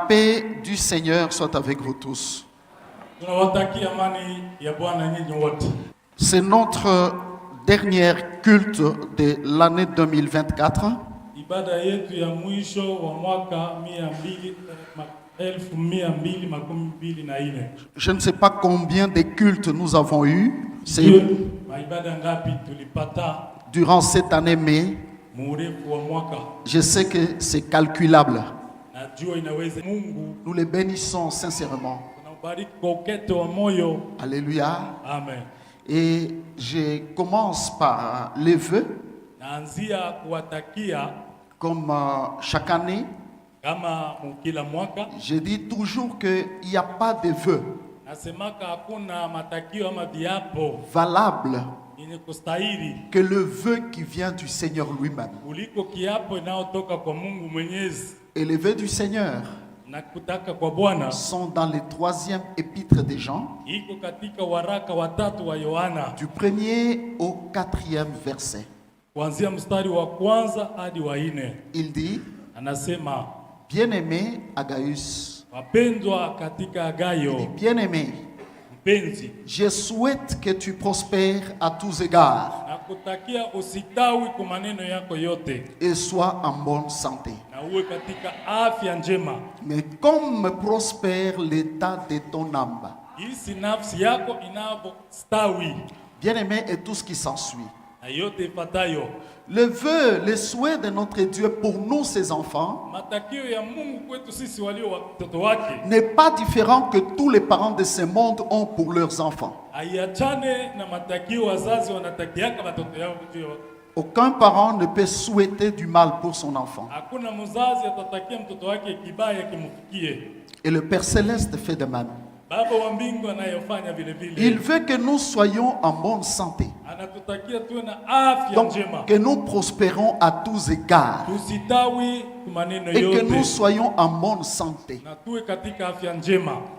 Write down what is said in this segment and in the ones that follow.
paix du Seigneur soit avec vous tous. C'est notre dernier culte de l'année 2024. Je ne sais pas combien de cultes nous avons eu durant cette année, mais je sais que c'est calculable. Nous les bénissons sincèrement. Alléluia. Amen. Et je commence par les vœux. Comme chaque année, je dis toujours qu'il n'y a pas de vœux valables que le vœu qui vient du Seigneur lui-même. Et les vœux du Seigneur sont dans les 3e épîtres des Jean, du 1er au 4e verset. Il dit, bien-aimé Agaius, bien-aimé, je souhaite que tu prospères à tous égards et sois en bonne santé. Mais comme prospère l'état de ton âme, bien-aimé, et tout ce qui s'ensuit. Le vœu, le souhait de notre Dieu pour nous, ses enfants, n'est pas différent que tous les parents de ce monde ont pour leurs enfants. Aucun parent ne peut souhaiter du mal pour son enfant. Et le Père Céleste fait de même. Il veut que nous soyons en bonne santé. Donc, que nous prospérons à tous égards. Et que nous soyons en bonne santé.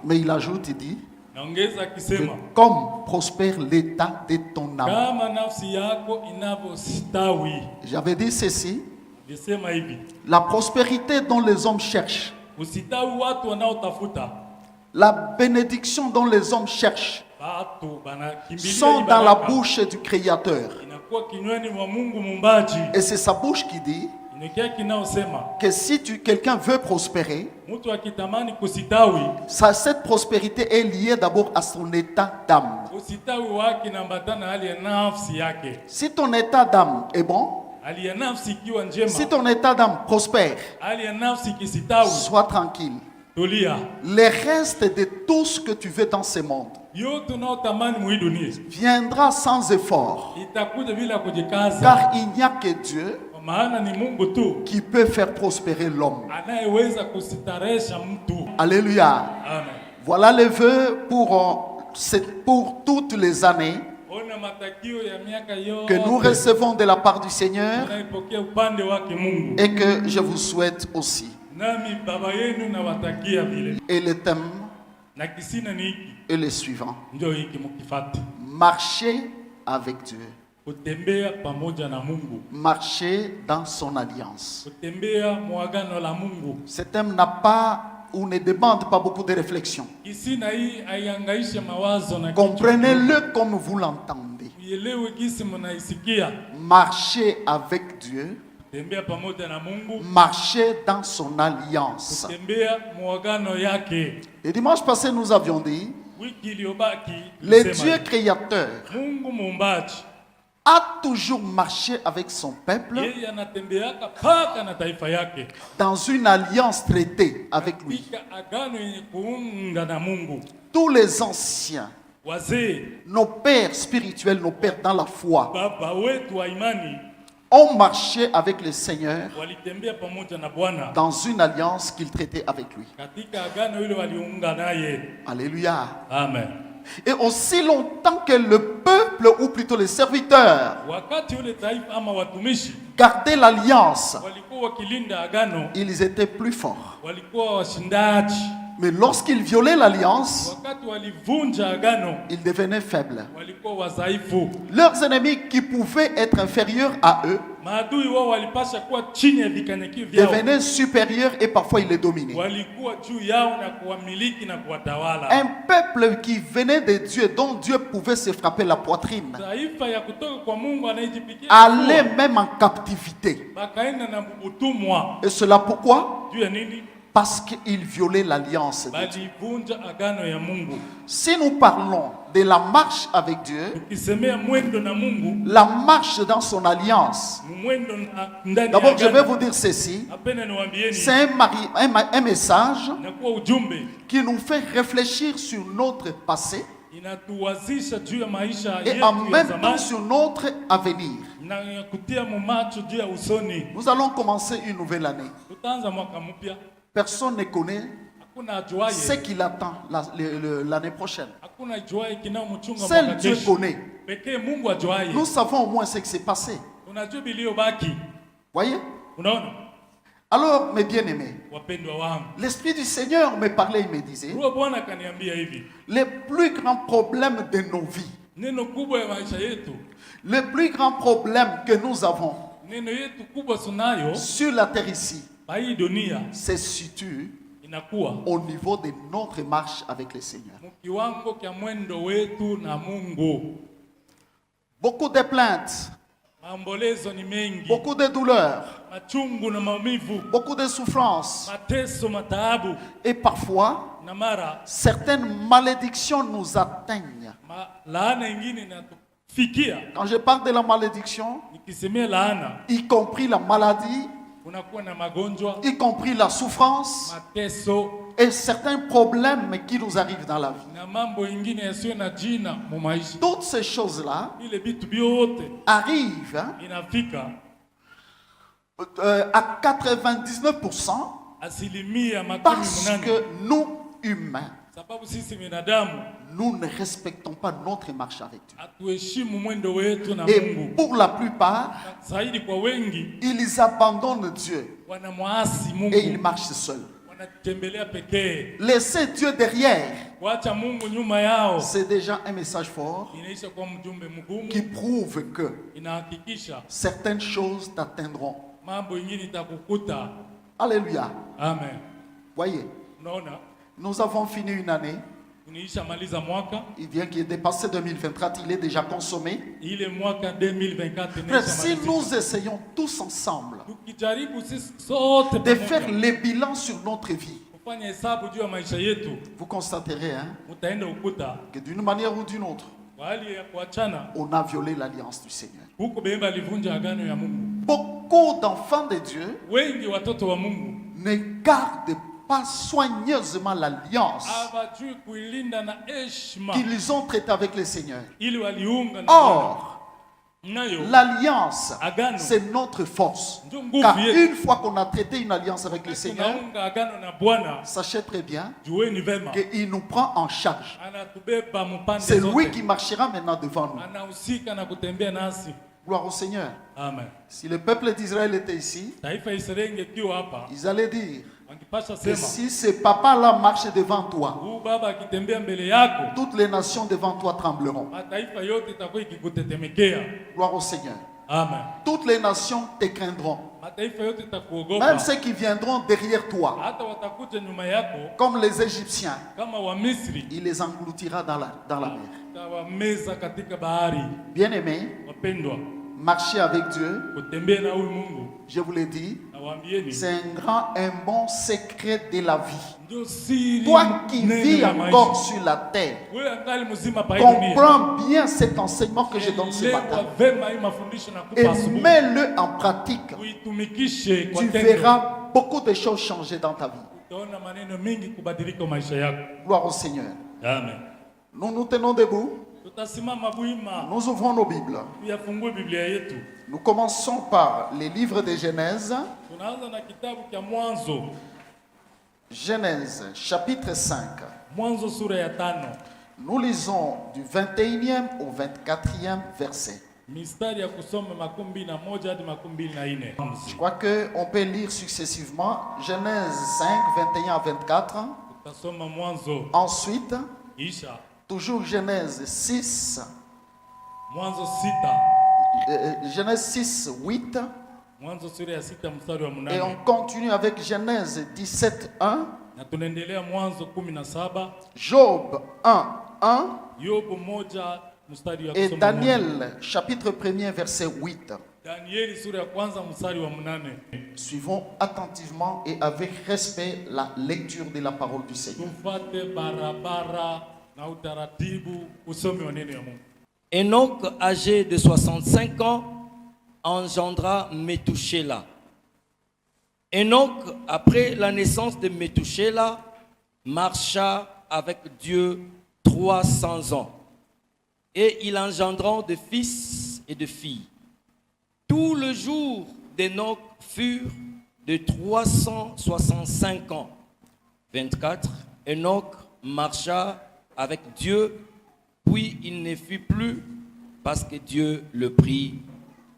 Mais il ajoute, il dit, que comme prospère l'état de ton âme. J'avais dit ceci. La prospérité dont les hommes cherchent, la bénédiction dont les hommes cherchent, sont dans la bouche du Créateur. Et c'est sa bouche qui dit que si quelqu'un veut prospérer, cette prospérité est liée d'abord à son état d'âme. Si ton état d'âme est bon, si ton état d'âme prospère, sois tranquille. Le reste de tout ce que tu veux dans ce monde viendra sans effort. Car il n'y a que Dieu qui peut faire prospérer l'homme. Alléluia. Amen. Voilà les vœux pour toutes les années que nous recevons de la part du Seigneur et que je vous souhaite aussi. Et le thème est le suivant: marcher avec Dieu. Marcher dans son alliance. Ce thème n'a pas ou ne demande pas beaucoup de réflexion. Comprenez-le comme vous l'entendez. Marcher avec Dieu. Marcher dans son alliance. Le dimanche passé, nous avions dit, le Dieu créateur a toujours marché avec son peuple dans une alliance traitée avec lui. Tous les anciens, nos pères spirituels, nos pères dans la foi, ont marché avec le Seigneur dans une alliance qu'il traitait avec lui. Alléluia. Amen. Et aussi longtemps que le peuple, ou plutôt les serviteurs, gardaient l'alliance, ils étaient plus forts. Mais lorsqu'ils violaient l'alliance, ils devenaient faibles. Leurs ennemis qui pouvaient être inférieurs à eux devenaient supérieurs et parfois ils les dominaient. Un peuple qui venait de Dieu, dont Dieu pouvait se frapper la poitrine, allait même en captivité. Et cela pourquoi? Parce qu'il violait l'alliance de Dieu. Si nous parlons de la marche avec Dieu, la marche dans son alliance, d'abord je vais vous dire ceci, c'est un message qui nous fait réfléchir sur notre passé et en même temps sur notre avenir. Nous allons commencer une nouvelle année. Personne ne connaît ce qu'il attend l'année prochaine. Seul Dieu connaît. Nous savons au moins ce qui s'est passé. Voyez? Alors, mes bien-aimés, l'Esprit du Seigneur me parlait, il me disait, les plus grands problèmes de nos vies, le plus grand problème que nous avons sur la terre ici, se situe au niveau de notre marche avec le Seigneur. Beaucoup de plaintes, beaucoup de douleurs, beaucoup de souffrances, et parfois certaines malédictions nous atteignent. Quand je parle de la malédiction, y compris la maladie, y compris la souffrance et certains problèmes qui nous arrivent dans la vie. Toutes ces choses-là arrivent à 99% parce que nous, humains, nous ne respectons pas notre marche avec Dieu. Et pour la plupart, ils abandonnent Dieu et ils marchent seuls. Laisser Dieu derrière, c'est déjà un message fort qui prouve que certaines choses t'atteindront. Alléluia. Amen. Voyez, nous avons fini une année. Il vient qui est dépassé 2024, il est déjà consommé. Si nous essayons tous ensemble de faire les bilans sur notre vie, vous constaterez que d'une manière ou d'une autre, on a violé l'alliance du Seigneur. Beaucoup d'enfants de Dieu ne gardent pas soigneusement l'alliance qu'ils ont traitée avec le Seigneur. Or, l'alliance, c'est notre force. Car une fois qu'on a traité une alliance avec le Seigneur, sachez très bien qu'il nous prend en charge. C'est lui qui marchera maintenant devant nous. Gloire au Seigneur. Amen. Si le peuple d'Israël était ici, ils allaient dire que si ce papa-là marche devant toi, toutes les nations devant toi trembleront. Gloire au Seigneur. Amen. Toutes les nations te craindront. Même ceux qui viendront derrière toi, comme les Égyptiens, il les engloutira dans la mer. Bien-aimés, marcher avec Dieu, je vous l'ai dit, c'est un bon secret de la vie. Toi qui vis encore sur la terre, comprends bien cet enseignement que je donne ce matin et mets-le en pratique. Tu verras beaucoup de choses changer dans ta vie. Gloire au Seigneur. Amen. Nous nous tenons debout. Nous ouvrons nos Bibles. Nous commençons par les livres de Genèse. Genèse, chapitre 5. Nous lisons du 21e au 24e verset. Je crois qu'on peut lire successivement. Genèse 5, 21 à 24. Ensuite, toujours Genèse 6. Genèse 6, 8. Et on continue avec Genèse 17, 1. Job 1, 1. Et Daniel, chapitre 1er, verset 8. Suivons attentivement et avec respect la lecture de la parole du Seigneur. Enoch, âgé de 65 ans, engendra Métouchéla. Enoch, après la naissance de Métouchéla, marcha avec Dieu 300 ans. Et il engendra de fils et de filles. Tout le jour d'Enoch furent de 365 ans. 24. Enoch marcha avec Dieu, puis il ne fut plus parce que Dieu le prit.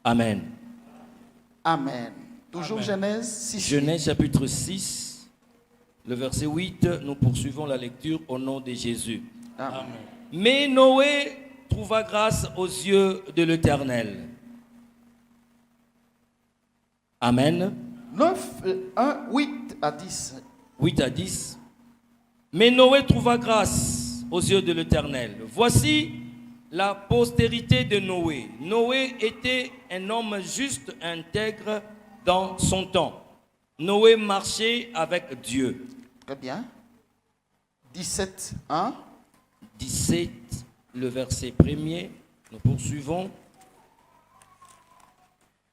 Amen. Amen. Toujours Amen. Genèse 6. Genèse chapitre 6, le verset 8, nous poursuivons la lecture au nom de Jésus. Amen. Mais Noé trouva grâce aux yeux de l'Éternel. Amen. 8 à 10. 8 à 10. Mais Noé trouva grâce aux yeux de l'Éternel. Voici la postérité de Noé. Noé était un homme juste, intègre dans son temps. Noé marchait avec Dieu. Très bien. 17, 1. 17, le verset 1er. Nous poursuivons.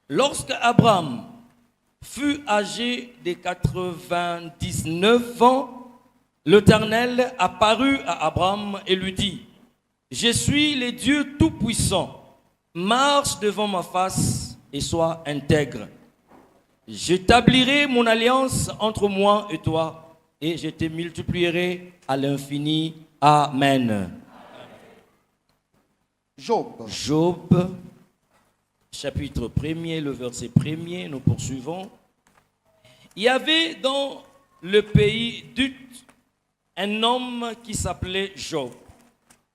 Lorsque Abraham fut âgé de 99 ans, l'Éternel apparut à Abraham et lui dit: Je suis le Dieu Tout-Puissant, marche devant ma face et sois intègre. J'établirai mon alliance entre moi et toi, et je te multiplierai à l'infini. Amen. Job, chapitre 1er, le verset 1er, nous poursuivons. Il y avait dans le pays d'Ut un homme qui s'appelait Job.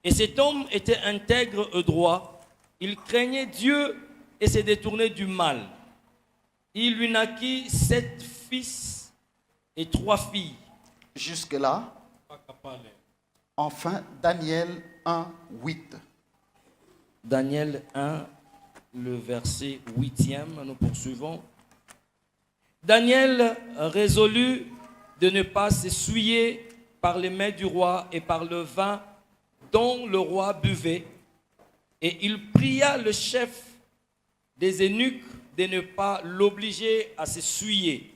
Et cet homme était intègre et droit. Il craignait Dieu et se détournait du mal. Il lui naquit 7 fils et 3 filles. Jusque-là. Enfin, Daniel 1, 8. Daniel 1, le verset 8e, nous poursuivons. Daniel résolut de ne pas s'essuyer par les mets du roi et par le vin dont le roi buvait. Et il pria le chef des eunuques de ne pas l'obliger à s'essuyer.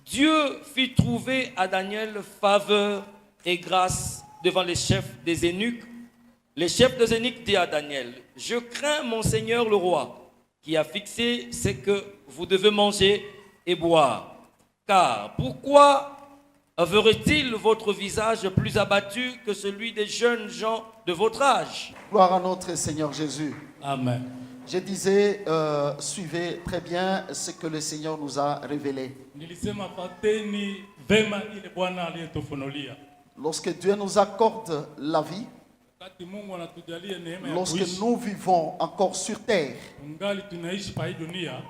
Dieu fit trouver à Daniel faveur et grâce devant les chefs des eunuques. Le chef des eunuques dit à Daniel: Je crains mon Seigneur le roi, qui a fixé ce que vous devez manger et boire. Car pourquoi verrait-il votre visage plus abattu que celui des jeunes gens de votre âge? Gloire à notre Seigneur Jésus. Amen. Je disais, suivez très bien ce que le Seigneur nous a révélé. Lorsque Dieu nous accorde la vie, lorsque nous vivons encore sur terre,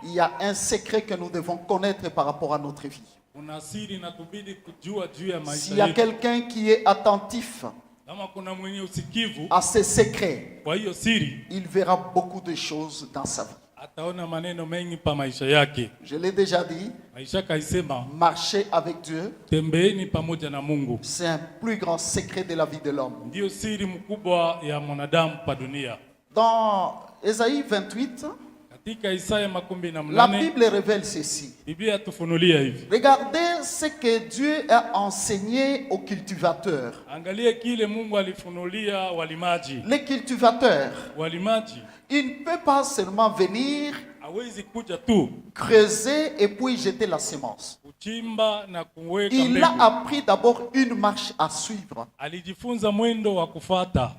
il y a un secret que nous devons connaître par rapport à notre vie. S'il y a quelqu'un qui est attentif à ces secrets, il verra beaucoup de choses dans sa vie. Je l'ai déjà dit, marcher avec Dieu, c'est un plus grand secret de la vie de l'homme. Dans Ésaïe 28, la Bible révèle ceci. Regardez ce que Dieu a enseigné aux cultivateurs. Les cultivateurs, il ne peut pas seulement venir creuser et puis jeter la semence. Il a appris d'abord une marche à suivre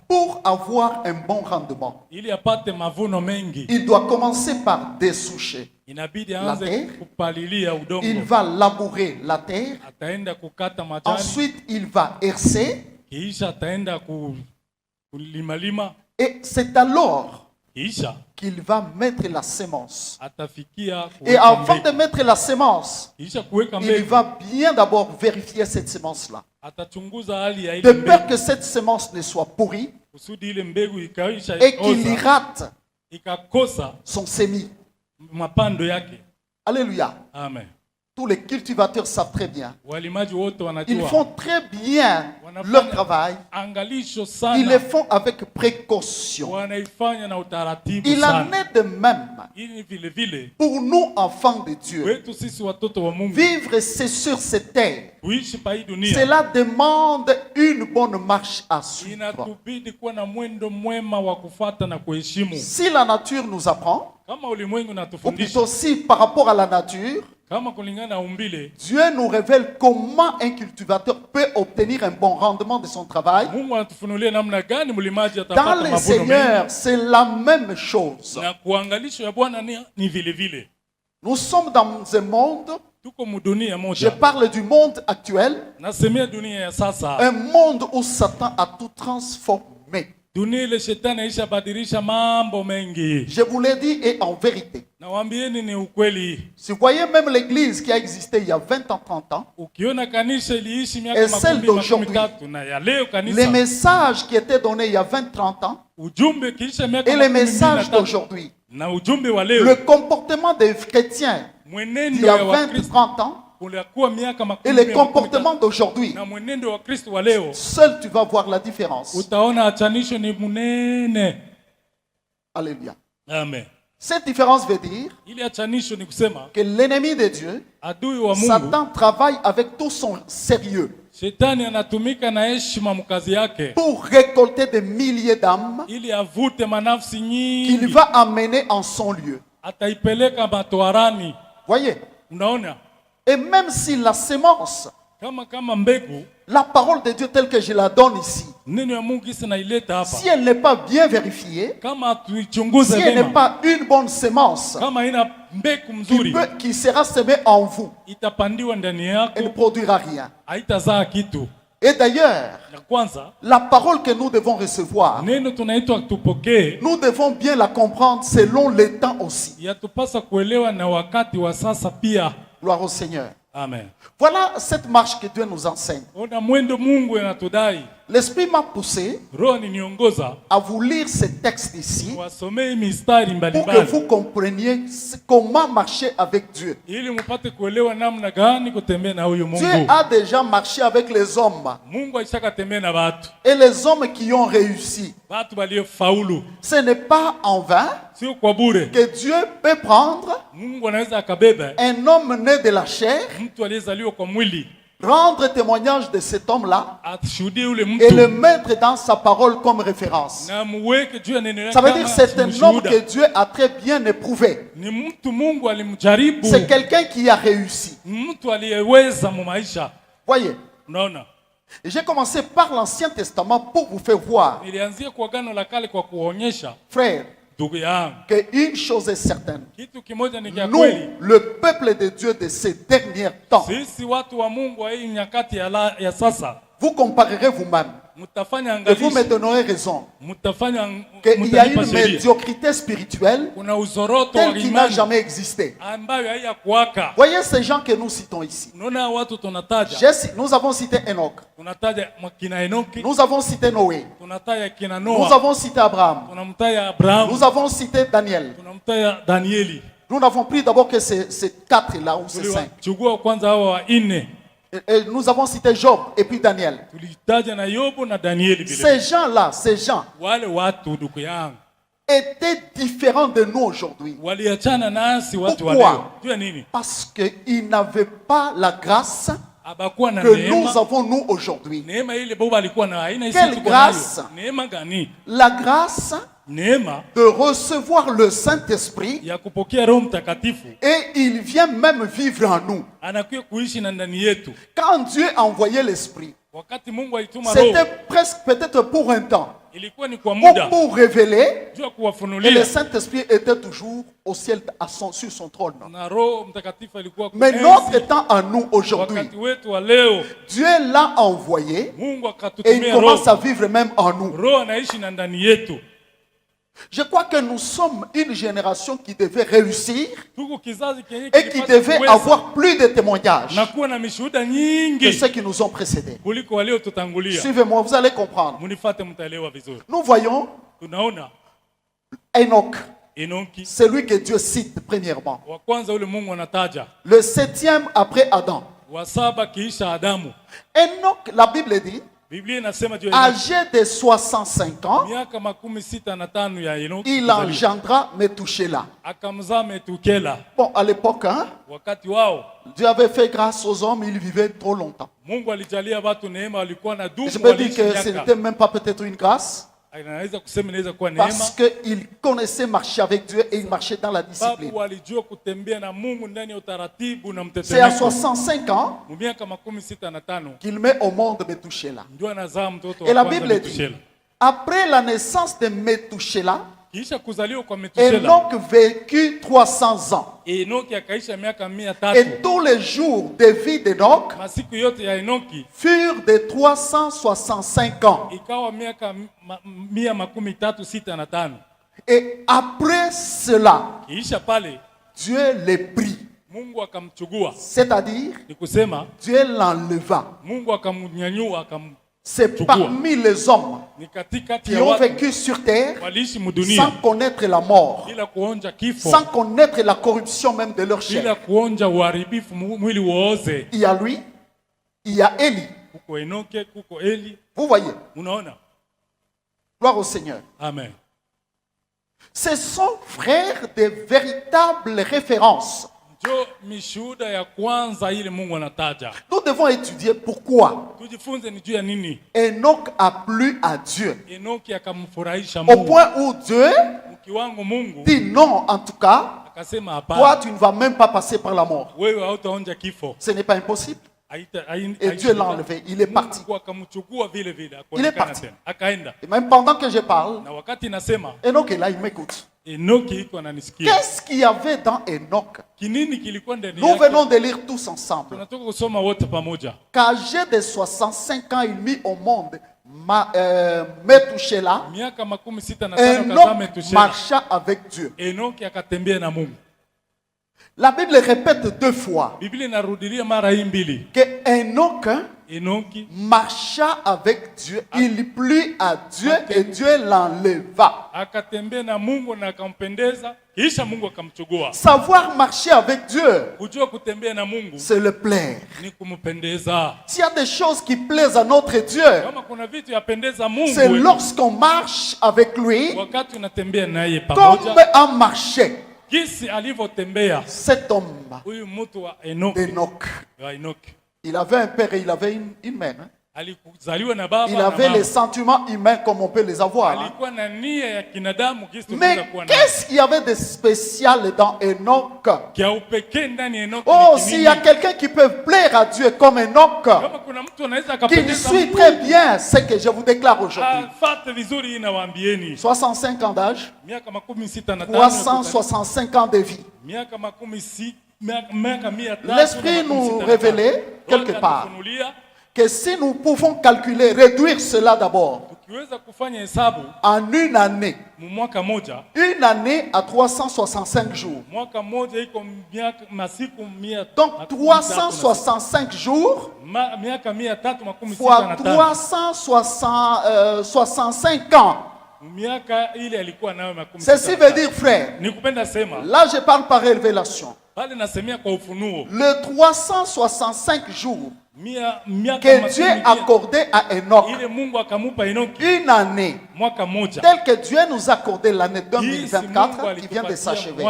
pour avoir un bon rendement. Il doit commencer par dessoucher la terre. Il va labourer la terre. Ensuite, il va herser. Et c'est alors qu'il va mettre la semence. Et avant de mettre la semence, il va bien d'abord vérifier cette semence-là. De peur que cette semence ne soit pourrie et qu'il y rate son semis. Alléluia. Amen. Tous les cultivateurs savent très bien. Ils font très bien leur travail. Ils le font avec précaution. Il en est de même pour nous, enfants de Dieu. Vivre, c'est sur cette terre. Cela demande une bonne marche à suivre. Si la nature nous apprend, ou plutôt si par rapport à la nature, Dieu nous révèle comment un cultivateur peut obtenir un bon rendement de son travail. Dans le Seigneur, c'est la même chose. Nous sommes dans un monde, je parle du monde actuel, un monde où Satan a tout transformé. Je vous l'ai dit et en vérité. Si vous voyez même l'église qui a existé il y a 20 ans, 30 ans, et celle d'aujourd'hui, les messages qui étaient donnés il y a 20, 30 ans, et les messages d'aujourd'hui, le comportement des chrétiens il y a 20, 30 ans, et les comportements d'aujourd'hui, seul tu vas voir la différence. Alléluia. Amen. Cette différence veut dire que l'ennemi de Dieu, Satan, travaille avec tout son sérieux pour récolter des milliers d'âmes qu'il va amener en son lieu. Voyez? Et même si la semence, la parole de Dieu telle que je la donne ici, si elle n'est pas bien vérifiée, si elle n'est pas une bonne semence qui sera semée en vous, elle ne produira rien. Et d'ailleurs, la parole que nous devons recevoir, nous devons bien la comprendre selon les temps aussi. Gloire au Seigneur. Amen. Voilà cette marche que Dieu nous enseigne. L'Esprit m'a poussé à vous lire ces textes ici pour que vous compreniez comment marcher avec Dieu. Dieu a déjà marché avec les hommes. Et les hommes qui ont réussi, ce n'est pas en vain que Dieu peut prendre un homme né de la chair, rendre témoignage de cet homme-là et le mettre dans sa parole comme référence. Ça veut dire que c'est un homme que Dieu a très bien éprouvé. C'est quelqu'un qui a réussi. Voyez. J'ai commencé par l'Ancien Testament pour vous faire voir, frère, qu'une chose est certaine. Nous, le peuple de Dieu de ces derniers temps, vous comparerez vous-même et vous me donnerez raison qu'il y a une médiocrité spirituelle telle qui n'a jamais existé. Voyez ces gens que nous citons ici. Nous avons cité Enoch. Nous avons cité Noé. Nous avons cité Abraham. Nous avons cité Daniel. Nous n'avons pris d'abord que ces quatre-là ou ces cinq. Et nous avons cité Job et puis Daniel. Ces gens-là, étaient différents de nous aujourd'hui. Pourquoi? Parce qu'ils n'avaient pas la grâce que nous avons nous aujourd'hui. Quelle grâce? La grâce de recevoir le Saint-Esprit, et il vient même vivre en nous. Quand Dieu a envoyé l'Esprit, c'était presque peut-être pour un temps, pour révéler, et le Saint-Esprit était toujours au ciel sur son trône. Mais notre temps en nous aujourd'hui, Dieu l'a envoyé et il commence à vivre même en nous. Je crois que nous sommes une génération qui devait réussir et qui devait avoir plus de témoignages que ceux qui nous ont précédés. Suivez-moi, vous allez comprendre. Nous voyons Enoch, celui que Dieu cite premièrement, le 7e après Adam. Enoch, la Bible dit, âgé de 65 ans, il engendra Methushéla. Bon, à l'époque, Dieu avait fait grâce aux hommes, ils vivaient trop longtemps. Je peux dire que ce n'était même pas peut-être une grâce, parce qu'il connaissait marcher avec Dieu et il marchait dans la discipline. C'est à 65 ans qu'il met au monde Methushéla. Et la Bible dit, après la naissance de Methushéla, Enoch vécut 300 ans. Et tous les jours de vie d'Enoch furent de 365 ans. Et après cela, Dieu les prit. C'est-à-dire, Dieu l'enleva. C'est parmi les hommes qui ont vécu sur terre sans connaître la mort, sans connaître la corruption même de leur chair. Il y a lui, il y a Élie. Vous voyez? Gloire au Seigneur. Amen. Ce sont, frères, des véritables références. Nous devons étudier pourquoi Enoch a plu à Dieu, au point où Dieu dit non, en tout cas, toi tu ne vas même pas passer par la mort. Ce n'est pas impossible. Et Dieu l'a enlevé, il est parti. Il est parti. Et même pendant que je parle, Enoch est là, il m'écoute. Qu'est-ce qu'il y avait dans Enoch? Nous venons de lire tous ensemble qu'âgé de 65 ans, il mit au monde Methushéla. Enoch marcha avec Dieu. La Bible répète 2 fois que Enoch marcha avec Dieu, il plut à Dieu et Dieu l'enleva. Savoir marcher avec Dieu, c'est le plaire. S'il y a des choses qui plaisent à notre Dieu, c'est lorsqu'on marche avec lui comme un marché. Cet homme d'Enoch, il avait un père et il avait une mère. Il avait les sentiments humains comme on peut les avoir. Mais qu'est-ce qu'il y avait de spécial dans Enoch? Oh, s'il y a quelqu'un qui peut plaire à Dieu comme Enoch, qu'il suit très bien ce que je vous déclare aujourd'hui. 65 ans d'âge, 365 ans de vie. L'Esprit nous révélait quelque part que si nous pouvons calculer, réduire cela d'abord en une année à 365 jours. Donc 365 jours fois 365 ans. Ceci veut dire, frère, là je parle par révélation, le 365 jours que Dieu a accordé à Enoch. Une année. Telle que Dieu nous a accordé l'année 2024 qui vient de s'achever.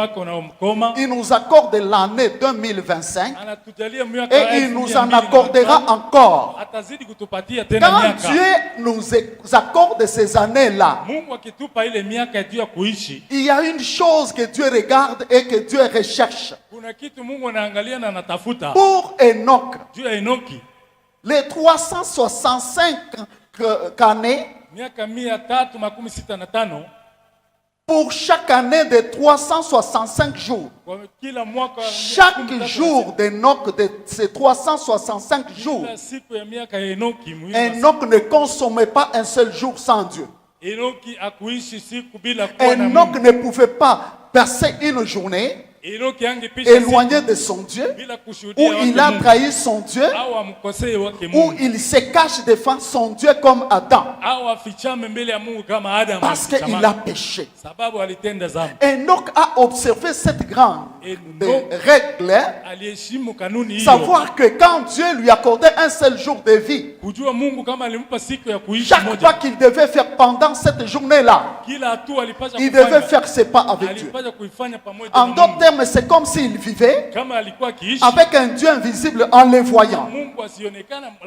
Il nous accorde l'année 2025 et il nous en accordera encore. Quand Dieu nous accorde ces années-là, il y a une chose que Dieu regarde et que Dieu recherche. Pour Enoch, les 365 années, pour chaque année de 365 jours, chaque jour d'Enoch de ces 365 jours, Enoch ne consommait pas un seul jour sans Dieu. Enoch ne pouvait pas passer une journée éloigné de son Dieu, où il a trahi son Dieu, où il se cache devant son Dieu comme Adam, parce qu'il a péché. Enoch a observé cette grande règle, savoir que quand Dieu lui accordait un seul jour de vie, chaque fois qu'il devait faire pendant cette journée-là, il devait faire ses pas avec Dieu. En d'autres termes, c'est comme s'il vivait avec un Dieu invisible en les voyant.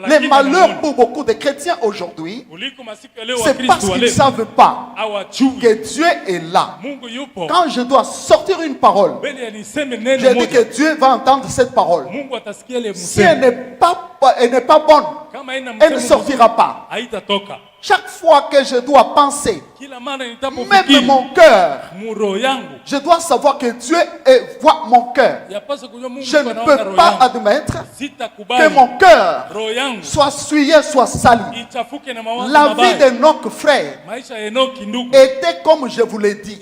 Les malheurs pour beaucoup de chrétiens aujourd'hui, c'est parce qu'ils ne savent pas que Dieu est là. Quand je dois sortir une parole, je dis que Dieu va entendre cette parole. Si elle n'est pas bonne, elle ne sortira pas. Chaque fois que je dois penser, même mon cœur, je dois savoir que Dieu voit mon cœur. Je ne peux pas admettre que mon cœur soit souillé, soit sali. La vie de nos frères était comme je vous l'ai dit.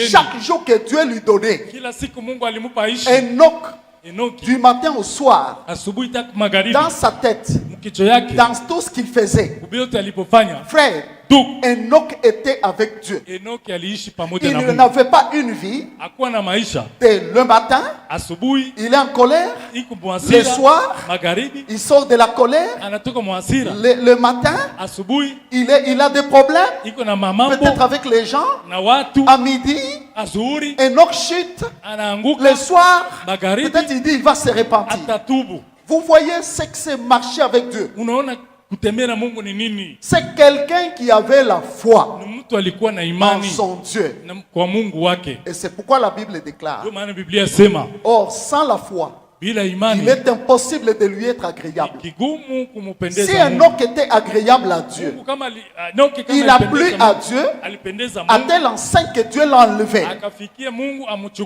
Chaque jour que Dieu lui donnait, Enoch, du matin au soir, dans sa tête, dans tout ce qu'il faisait, frère, Enoch était avec Dieu. Il n'avait pas une vie. Le matin, il est en colère. Le soir, il sort de la colère. Le matin, il a des problèmes, peut-être avec les gens. À midi, Enoch chute. Le soir, peut-être il dit il va se repentir. Vous voyez ce que c'est marcher avec Dieu. C'est quelqu'un qui avait la foi en son Dieu. Et c'est pourquoi la Bible déclare: or, sans la foi, il est impossible de lui être agréable. Si Enoch était agréable à Dieu, il a plu à Dieu à tel enseigne que Dieu l'a enlevé.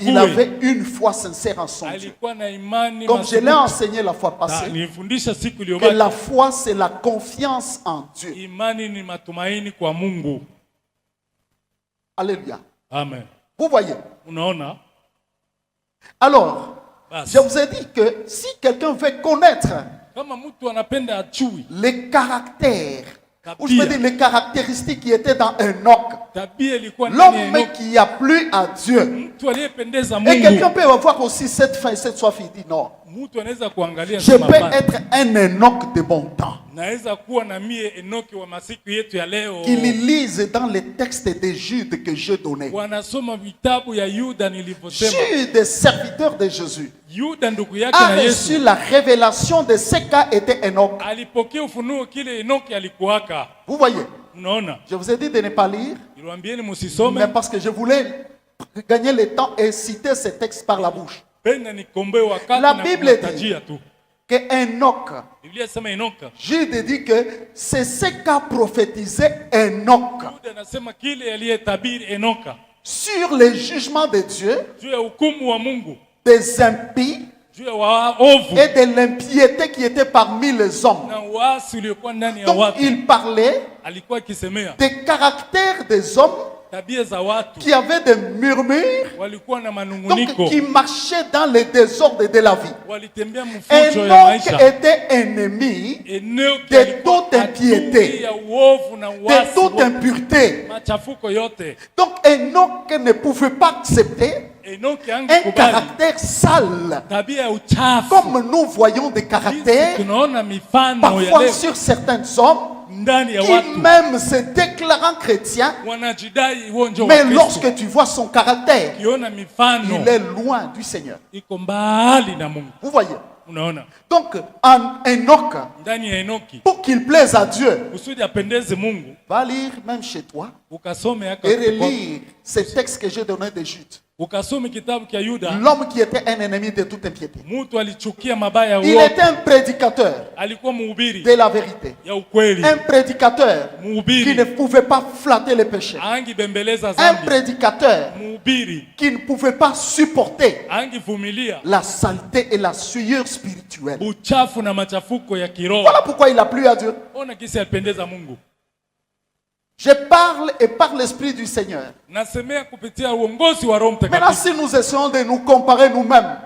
Il avait une foi sincère en son Dieu. Comme je l'ai enseigné la fois passée, que la foi c'est la confiance en Dieu. Alléluia. Amen. Vous voyez? Alors, je vous ai dit que si quelqu'un veut connaître les caractères, ou je veux dire les caractéristiques qui étaient dans Enoch, l'homme qui a plu à Dieu, et quelqu'un peut avoir aussi cette faim et cette soif, il dit non, je peux être un Enoch de bon temps. Qu'il lise dans les textes de Jude que je donnais. Jude, serviteur de Jésus, a reçu la révélation de ce qu'a été Enoch. Vous voyez? Je vous ai dit de ne pas lire, mais parce que je voulais gagner le temps et citer ces textes par la bouche. La Bible dit que Enoch, Jude dit que c'est ce qu'a prophétisé Enoch sur les jugements de Dieu, des impies et de l'impiété qui était parmi les hommes. Donc il parlait des caractères des hommes qui avaient des murmures, donc qui marchaient dans les désordres de la vie. Enoch était ennemi de toute impiété, de toute impureté. Donc Enoch ne pouvait pas accepter un caractère sale. Comme nous voyons des caractères parfois sur certains hommes qui même se déclarant chrétien, mais lorsque tu vois son caractère, il est loin du Seigneur. Vous voyez? Donc, en Enoch, pour qu'il plaise à Dieu, va lire même chez toi et relire ces textes que j'ai donnés de Jude. L'homme qui était un ennemi de toute impiété. Il était un prédicateur de la vérité. Un prédicateur qui ne pouvait pas flatter les péchés. Un prédicateur qui ne pouvait pas supporter la saleté et la souillure spirituelle. Voilà pourquoi il a plu à Dieu. Je parle et par l'Esprit du Seigneur. Maintenant, si nous essayons de nous comparer nous-mêmes,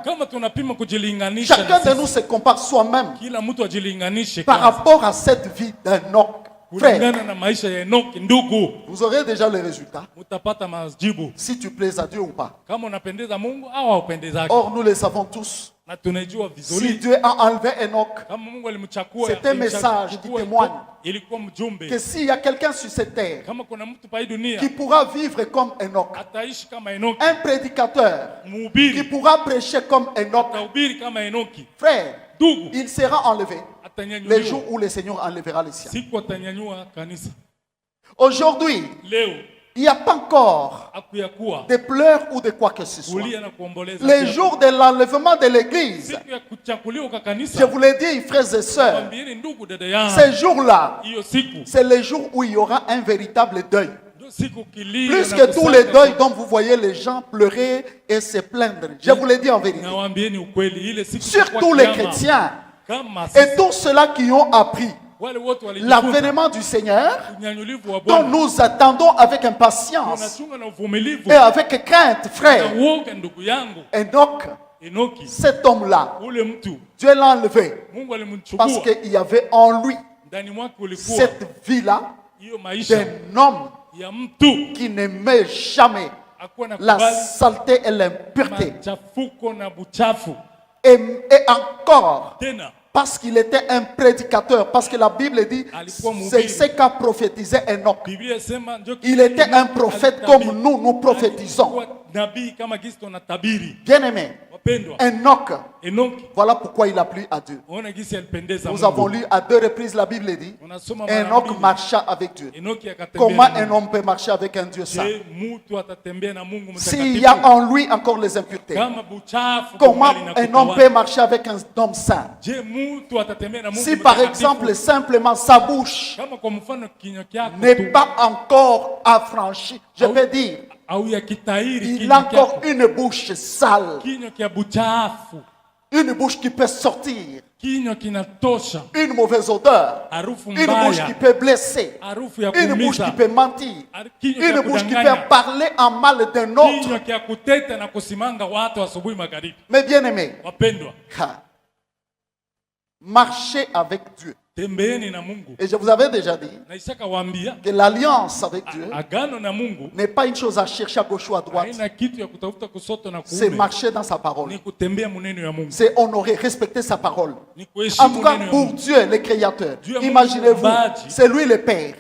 chacun de nous se compare soi-même par rapport à cette vie d'un homme. Frère, vous aurez déjà le résultat si tu plais à Dieu ou pas. Or, nous le savons tous. Si Dieu a enlevé Enoch, c'est un message qui témoigne que s'il y a quelqu'un sur cette terre qui pourra vivre comme Enoch, un prédicateur qui pourra prêcher comme Enoch, frère, il sera enlevé le jour où le Seigneur enlèvera les siens. Aujourd'hui, il n'y a pas encore de pleurs ou de quoi que ce soit. Le jour de l'enlèvement de l'église, je vous l'ai dit, frères et sœurs, ce jour-là, c'est le jour où il y aura un véritable deuil. Plus que tous les deuils dont vous voyez les gens pleurer et se plaindre. Je vous l'ai dit en vérité. Surtout les chrétiens et tous ceux-là qui ont appris l'avènement du Seigneur, dont nous attendons avec impatience et avec crainte, frère. Enoch, cet homme-là, Dieu l'a enlevé parce qu'il y avait en lui cette vie-là d'un homme qui n'aimait jamais la saleté et l'impureté. Et encore, parce qu'il était un prédicateur, parce que la Bible dit, c'est ce qu'a prophétisé Enoch. Il était un prophète comme nous prophétisons. Bien aimé, Enoch, voilà pourquoi il a plu à Dieu. Nous avons lu à 2 reprises, la Bible dit, Enoch marcha avec Dieu. Comment un homme peut marcher avec un Dieu saint? S'il y a en lui encore les impuretés, comment un homme peut marcher avec un homme saint? Si par exemple simplement sa bouche n'est pas encore affranchie, je peux dire, il a encore une bouche sale, une bouche qui peut sortir, une mauvaise odeur, une bouche qui peut blesser, une bouche qui peut mentir, une bouche qui peut parler en mal d'un autre. Mais bien aimé, marchez avec Dieu. Et je vous avais déjà dit que l'alliance avec Dieu n'est pas une chose à chercher à gauche ou à droite. C'est marcher dans sa parole. C'est honorer, respecter sa parole. En tout cas, pour Dieu, le Créateur, imaginez-vous, c'est lui le Père.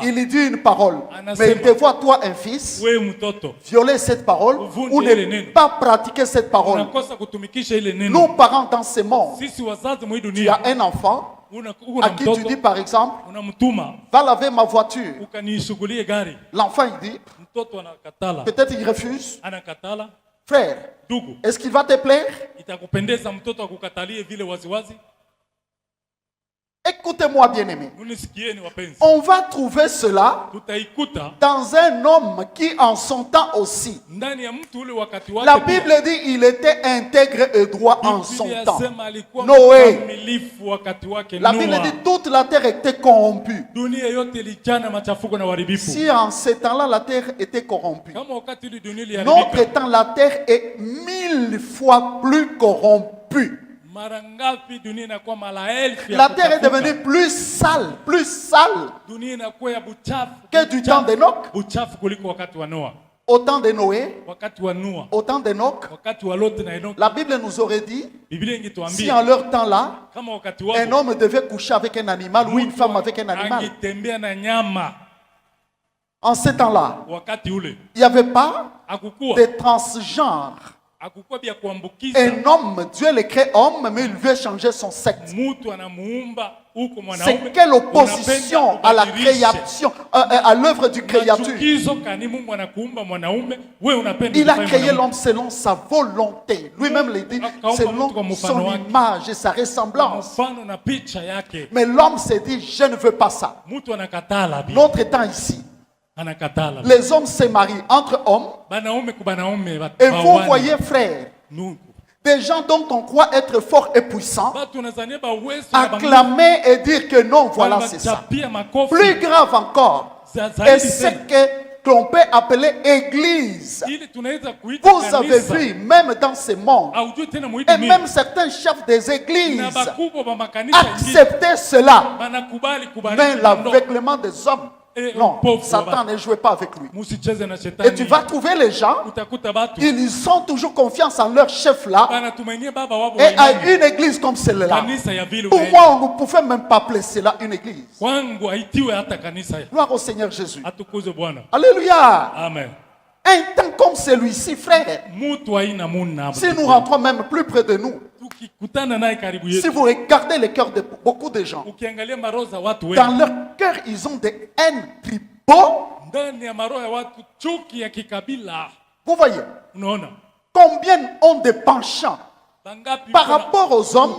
Il dit une parole, mais il te voit toi un fils violer cette parole ou ne pas pratiquer cette parole. Nous, parents dans ce monde, tu as un enfant à qui tu dis par exemple, va laver ma voiture. L'enfant il dit, peut-être il refuse. Frère, est-ce qu'il va te plaire? Écoutez-moi bien aimé. On va trouver cela dans un homme qui en son temps aussi. La Bible dit il était intègre et droit en son temps. Noé. La Bible dit toute la terre était corrompue. Si en ce temps-là la terre était corrompue, notre temps la terre est 1000 fois plus corrompue. La terre est devenue plus sale que du temps d'Enoch. au temps de Noé, au temps d'Enoch, la Bible nous aurait dit, si en leur temps-là, un homme devait coucher avec un animal ou une femme avec un animal, en ce temps-là, il n'y avait pas de transgenre. Un homme, Dieu le crée homme, mais il veut changer son sexe. C'est quelle opposition à la création, à l'œuvre du créateur. Il a créé l'homme selon sa volonté. Lui-même le dit, selon son image et sa ressemblance. Mais l'homme s'est dit, je ne veux pas ça. Notre temps ici, les hommes se marient entre hommes. Et vous voyez, frères, des gens dont on croit être forts et puissants, acclamer et dire que non, voilà, c'est ça. Plus grave encore, et c'est que l'on peut appeler église. Vous avez vu, même dans ce monde, et même certains chefs des églises acceptaient cela. Mais l'aveuglement des hommes, non, Satan ne jouait pas avec lui. Et tu vas trouver les gens, ils ont toujours confiance en leur chef là. Et à une église comme celle-là, pour moi, on ne pouvait même pas appeler cela une église. Gloire au Seigneur Jésus. Alléluia. Amen. Un temps comme celui-ci, frère, si nous rentrons même plus près de nous, si vous regardez les cœurs de beaucoup de gens, dans leur cœur, ils ont des haines tribaux. Vous voyez, combien ont des penchants par rapport aux hommes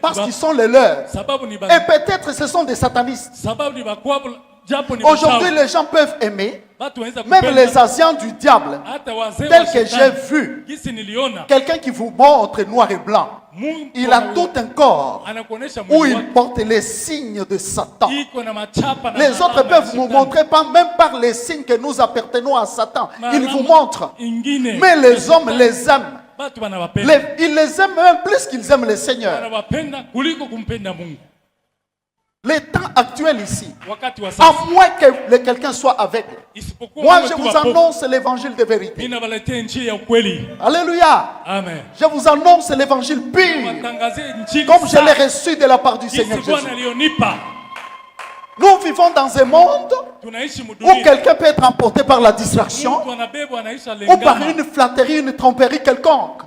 parce qu'ils sont les leurs. Et peut-être ce sont des satanistes. Aujourd'hui, les gens peuvent aimer, même les Asiens du diable, tel que j'ai vu. Quelqu'un qui vous montre noir et blanc, il a tout un corps où il porte les signes de Satan. Les autres peuvent vous montrer, pas même par les signes que nous appartenons à Satan. Ils vous montrent. Mais les hommes les aiment. Ils les aiment même plus qu'ils aiment le Seigneur. Les temps actuels ici, à moins que quelqu'un soit aveugle, moi je vous annonce l'évangile de vérité. Alléluia. Amen. Je vous annonce l'évangile pur, comme je l'ai reçu de la part du Seigneur Jésus. Nous vivons dans un monde où quelqu'un peut être emporté par la distraction ou par une flatterie, une tromperie quelconque.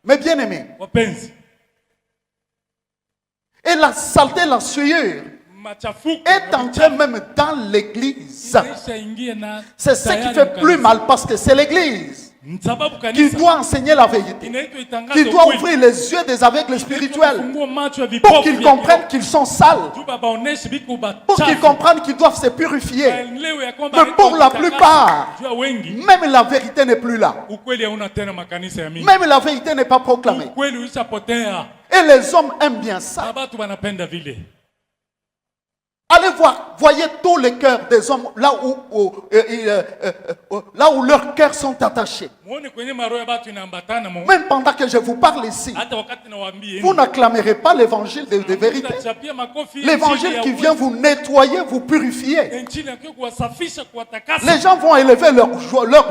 Mais bien aimé, et la saleté, la souillure est entrée même dans l'église. C'est ce qui fait plus mal parce que c'est l'église qui doit enseigner la vérité, qui doit ouvrir les yeux des aveugles spirituels pour qu'ils comprennent qu'ils sont sales, pour qu'ils comprennent qu'ils doivent se purifier. Mais pour la plupart, même la vérité n'est plus là. Même la vérité n'est pas proclamée. Et les hommes aiment bien ça. Allez voir, voyez tous les cœurs des hommes là où leurs cœurs sont attachés. Même pendant que je vous parle ici, vous n'acclamerez pas l'évangile de vérité. L'évangile qui vient vous nettoyer, vous purifier. Les gens vont élever leur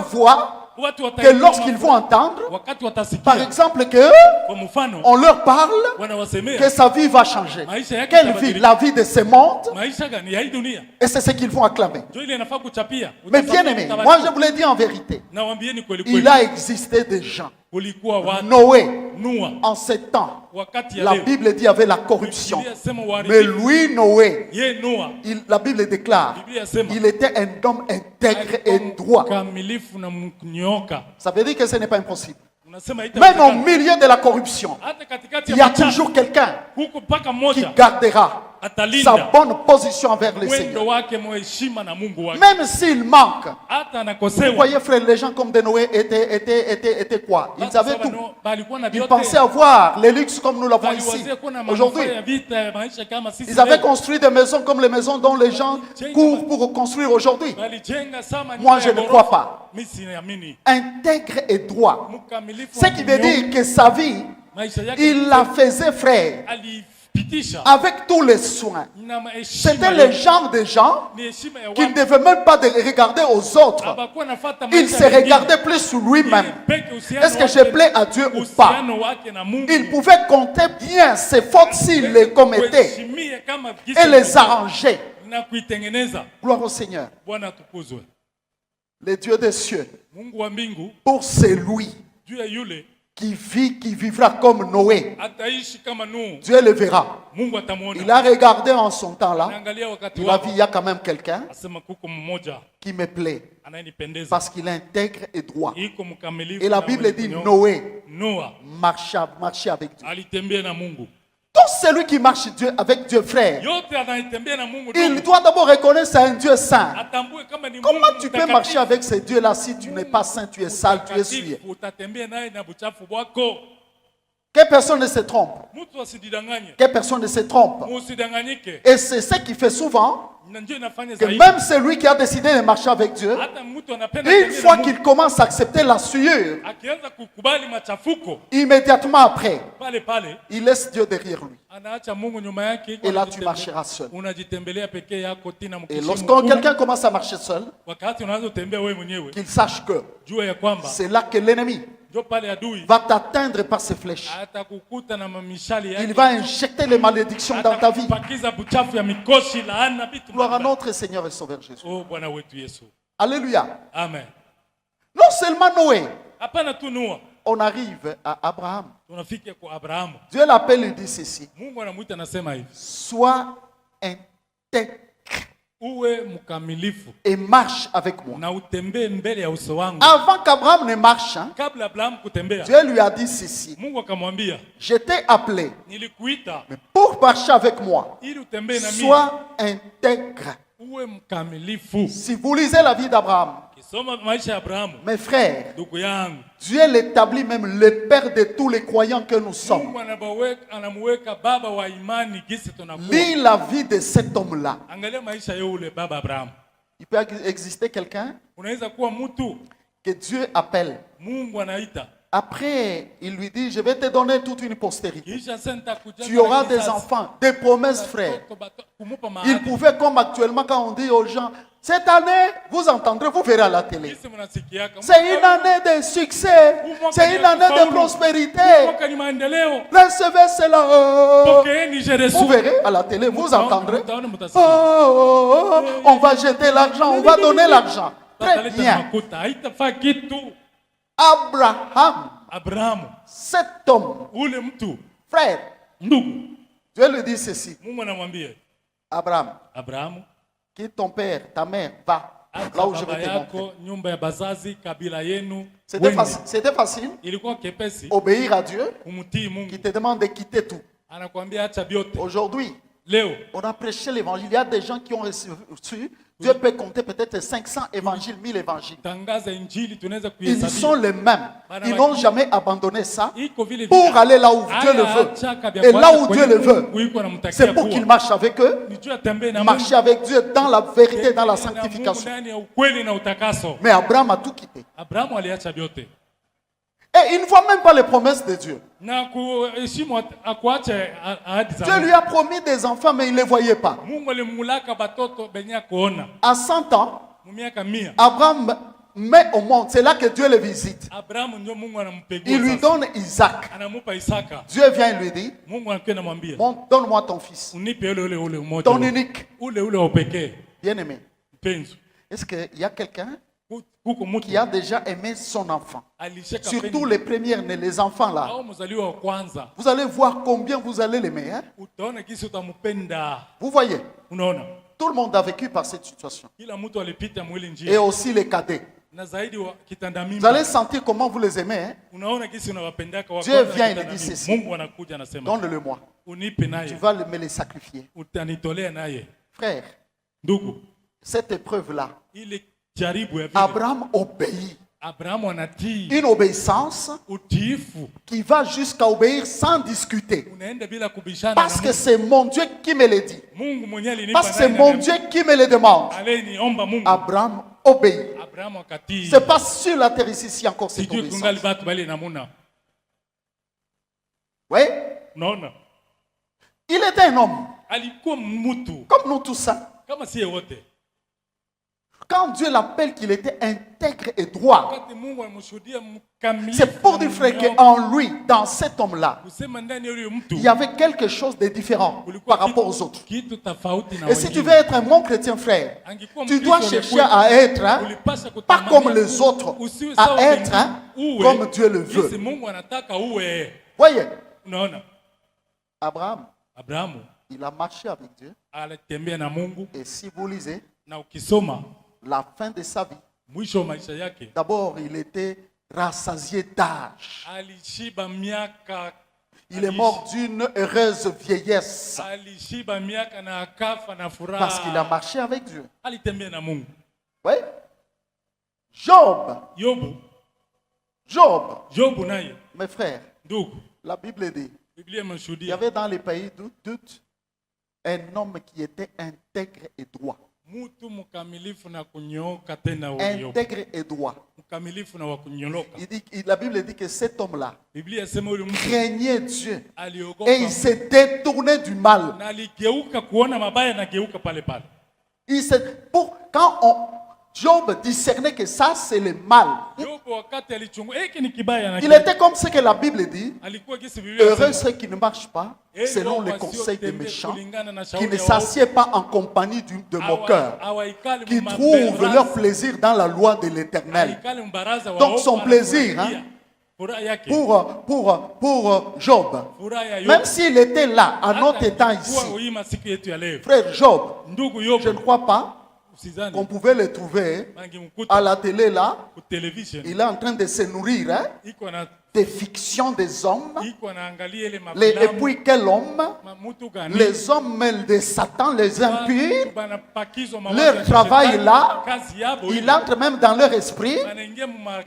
voix. Que lorsqu'ils vont entendre, par exemple, que on leur parle que sa vie va changer. Quelle vie? La vie de ce monde. Et c'est ce qu'ils vont acclamer. Mais bien aimé, moi je vous l'ai dit en vérité, il a existé des gens. Noé, en ces temps, la Bible dit avait la corruption. Mais lui, Noé, la Bible déclare, il était un homme intègre et droit. Ça veut dire que ce n'est pas impossible. Même au milieu de la corruption, il y a toujours quelqu'un qui gardera sa bonne position envers le Seigneur. Même s'il manque. Vous voyez, frère, les gens comme de Noé étaient quoi? Ils avaient tout. Ils pensaient avoir les luxes comme nous l'avons ici. Aujourd'hui, ils avaient construit des maisons comme les maisons dont les gens courent pour construire aujourd'hui. Moi, je ne crois pas. Intègre et droit. Ce qui veut dire que sa vie, il la faisait, frère, avec tous les soins. C'était le genre de gens qui ne devaient même pas regarder aux autres. Il se regardait plus sur lui-même. Est-ce que je plais à Dieu ou pas? Il pouvait compter bien ses fautes s'il les commettait et les arranger. Gloire au Seigneur. Le Dieu des cieux, pour celui qui vivra comme Noé, Dieu le verra. Il a regardé en son temps là. Il a vu, il y a quand même quelqu'un qui me plaît parce qu'il est intègre et droit. Et la Bible dit Noé marchait avec Dieu. Tout celui qui marche avec Dieu, frère, il doit d'abord reconnaître c'est un Dieu saint. Comment tu peux marcher avec ce Dieu-là si tu n'es pas saint, tu es sale, tu es souillé? Que personne ne se trompe. Que personne ne se trompe. Et c'est ce qu'il fait souvent. Que même celui qui a décidé de marcher avec Dieu, une fois qu'il commence à accepter la souillure, immédiatement après, il laisse Dieu derrière lui. Et là, tu marcheras seul. Et lorsque quelqu'un commence à marcher seul, qu'il sache que c'est là que l'ennemi va t'atteindre par ses flèches. Il va injecter les malédictions dans ta vie. Gloire à notre Seigneur et Sauveur Jésus. Alléluia. Amen. Non seulement Noé, on arrive à Abraham. Dieu l'appelle et dit ceci: sois intègre et marche avec moi. Avant qu'Abraham ne marche, Dieu lui a dit ceci: je t'ai appelé, mais pour marcher avec moi, sois intègre. Si vous lisez la vie d'Abraham, mes frères, Dieu l'établit même le père de tous les croyants que nous sommes. Lis la vie de cet homme-là. Il peut exister quelqu'un que Dieu appelle. Après, il lui dit: je vais te donner toute une postérité. Tu auras des enfants, des promesses, frères. Il pouvait, comme actuellement quand on dit aux gens: cette année, vous entendrez, vous verrez à la télé. C'est une année de succès. C'est une année de prospérité. Recevez cela. Vous verrez à la télé, vous entendrez. On va jeter l'argent, on va donner l'argent. Très bien. Abraham, cet homme, frère, Dieu lui dit ceci: Abraham, quitte ton père, ta mère, va là où je vais te montrer. C'était facile. Obéir à Dieu qui te demande de quitter tout. Aujourd'hui, on a prêché l'évangile. Il y a des gens qui ont reçu. Dieu peut compter peut-être 500 évangiles, 1000 évangiles. Ils sont les mêmes. Ils n'ont jamais abandonné ça pour aller là où Dieu le veut. Et là où Dieu le veut, c'est pour qu'ils marchent avec eux. Marcher avec Dieu dans la vérité, dans la sanctification. Mais Abraham a tout quitté. Et il ne voit même pas les promesses de Dieu. Dieu lui a promis des enfants, mais il ne les voyait pas. À 100 ans, Abraham met au monde. C'est là que Dieu le visite. Il lui donne Isaac. Dieu vient et lui dit: donne-moi ton fils, ton unique. Bien-aimé, est-ce qu'il y a quelqu'un qui a déjà aimé son enfant? Surtout les premiers-nés, les enfants là. Vous allez voir combien vous allez l'aimer. Hein? Vous voyez, tout le monde a vécu par cette situation. Et aussi les cadets. Vous allez sentir comment vous les aimez. Hein? Dieu vient et lui dit ceci: donne-le-moi. Tu vas me les sacrifier. Frère, cette épreuve-là, Abraham obéit. Une obéissance qui va jusqu'à obéir sans discuter. Parce que c'est mon Dieu qui me le dit. Parce que c'est mon Dieu qui me le demande. Abraham obéit. C'est pas sur la terre ici encore cette obéissance. Oui? Il était un homme. Comme nous tous ça. Quand Dieu l'appelle qu'il était intègre et droit, c'est pour dire, frère, qu'en lui, dans cet homme-là, il y avait quelque chose de différent par rapport aux autres. Et si tu veux être un bon chrétien, frère, tu dois chercher à être, pas comme les autres, à être comme Dieu le veut. Voyez, Abraham, il a marché avec Dieu. Et si vous lisez, la fin de sa vie, d'abord il était rassasié d'âge. Il est mort d'une heureuse vieillesse parce qu'il a marché avec Dieu. Oui. Job, mes frères, la Bible dit, il y avait dans les pays doute un homme qui était intègre et droit. Intègre et droit. La Bible dit que cet homme-là craignait Dieu et il s'est détourné du mal. Quand Job discernait que ça c'est le mal, il était comme ce que la Bible dit. Heureux ceux qui ne marchent pas selon les conseils des méchants, qui ne s'assiedent pas en compagnie de moqueurs, qui trouvent leur plaisir dans la loi de l'Éternel. Donc son plaisir, pour Job, même s'il était là à notre état ici, frère Job, je ne crois pas qu'on pouvait le trouver à la télé là. Il est en train de se nourrir des fictions des hommes. Et puis quel homme? Les hommes de Satan, les impurs, leur travail là, il entre même dans leur esprit.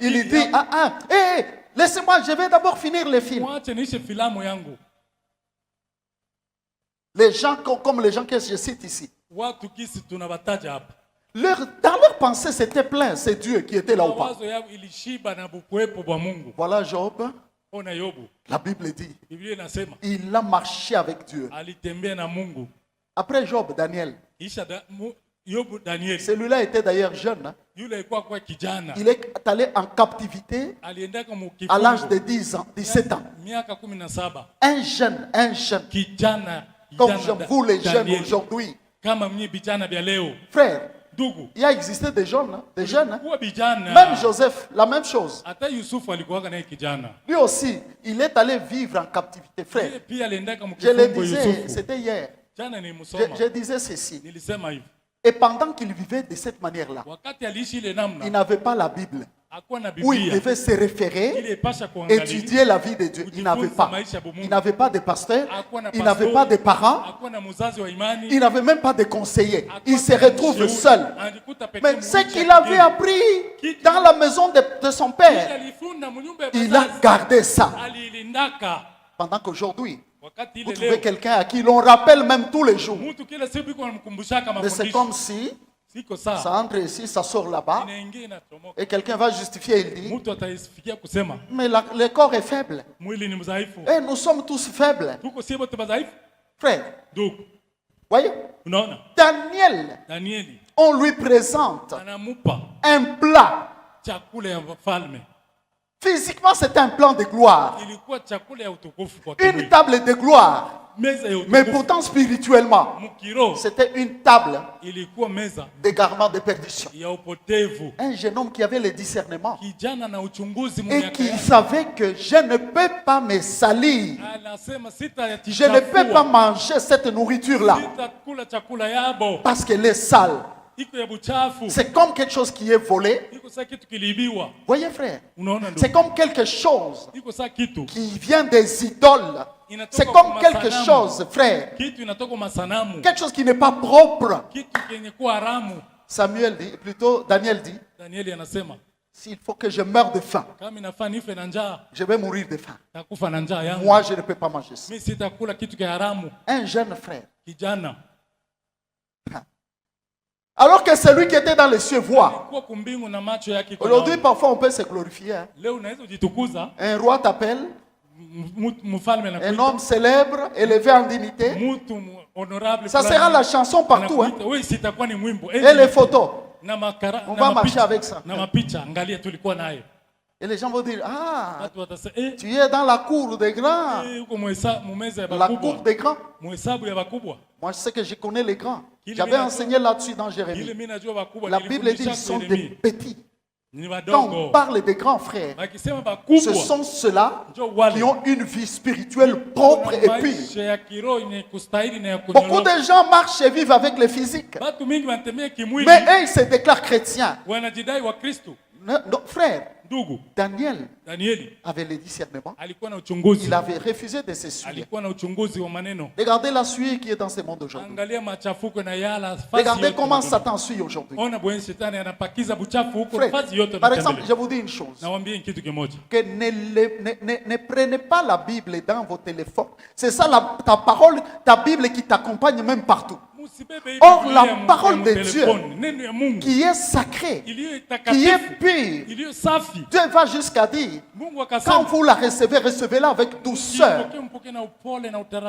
Il dit, laissez-moi, je vais d'abord finir le film. Les gens comme les gens que je cite ici. Dans leur pensée, c'était plein. C'est Dieu qui était là ou pas. Voilà Job. La Bible dit, il a marché avec Dieu. Après Job, Daniel. Celui-là était d'ailleurs jeune. Il est allé en captivité à l'âge de 17 ans. Un jeune. Comme vous les jeunes aujourd'hui. Frère, il a existé des jeunes. Même Joseph, la même chose. Lui aussi, il est allé vivre en captivité. Frère, je le disais, c'était hier. Je disais ceci. Et pendant qu'il vivait de cette manière-là, il n'avait pas la Bible où il devait se référer, étudier la vie de Dieu. Il n'avait pas. Il n'avait pas de pasteur, il n'avait pas de parents, il n'avait même pas de conseillers. Il se retrouve seul. Mais ce qu'il avait appris dans la maison de son père, il a gardé ça. Pendant qu'aujourd'hui, vous trouvez quelqu'un à qui l'on rappelle même tous les jours. Mais c'est comme si ça entre ici, ça sort là-bas. Et quelqu'un va justifier, il dit, mais le corps est faible. Et nous sommes tous faibles. Frère, voyez, Daniel, on lui présente un plat. Physiquement, c'est un plan de gloire. Une table de gloire. Mais pourtant, spirituellement, c'était une table d'égarement de perdition. Un jeune homme qui avait le discernement et qui savait que je ne peux pas me salir. Je ne peux pas manger cette nourriture-là parce qu'elle est sale. C'est comme quelque chose qui est volé. Voyez frère, c'est comme quelque chose qui vient des idoles. C'est comme quelque chose, frère, quelque chose qui n'est pas propre. Samuel dit, plutôt Daniel dit, s'il faut que je meure de faim, je vais mourir de faim. Moi, je ne peux pas manger ça. Un jeune frère. Alors que celui qui était dans les cieux voit. Aujourd'hui, parfois, on peut se glorifier. Un roi t'appelle. Un homme célèbre, élevé en dignité. Ça sera la chanson partout. Hein? Et les photos. On va marcher avec ça. Et les gens vont dire, ah, tu es dans la cour des grands. La cour des grands. Moi, je sais que je connais les grands. J'avais enseigné là-dessus dans Jérémie. La Bible dit qu'ils sont des petits. Quand on parle des grands frères, ce sont ceux-là qui ont une vie spirituelle propre et pure. Beaucoup de gens marchent et vivent avec le physique. Mais eux, ils se déclarent chrétiens. Non, frère, Daniel avait le discernement. Il avait refusé de se suivre. Regardez la suie qui est dans ce monde aujourd'hui. Regardez comment Satan suit aujourd'hui. Par exemple, je vous dis une chose. Que ne prenez pas la Bible dans vos téléphones. C'est ça ta parole, ta Bible qui t'accompagne même partout. Or, la parole de Dieu, qui est sacrée, qui est pure, Dieu va jusqu'à dire, quand vous la recevez, recevez-la avec douceur,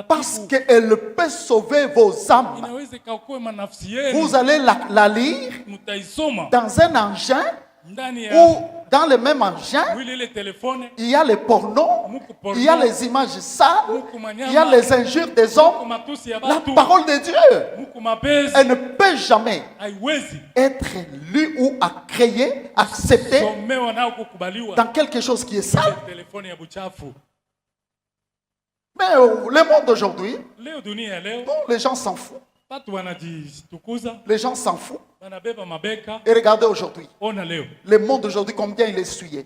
parce qu'elle peut sauver vos âmes. Vous allez la lire dans un engin, ou dans le même engin, il y a les pornos, il y a les images sales, il y a les injures des hommes. La parole de Dieu, elle ne peut jamais être lue ou créée, acceptée dans quelque chose qui est sale. Mais le monde d'aujourd'hui, les gens s'en foutent. Les gens s'en foutent. Et regardez aujourd'hui. Le monde d'aujourd'hui, combien il est souillé.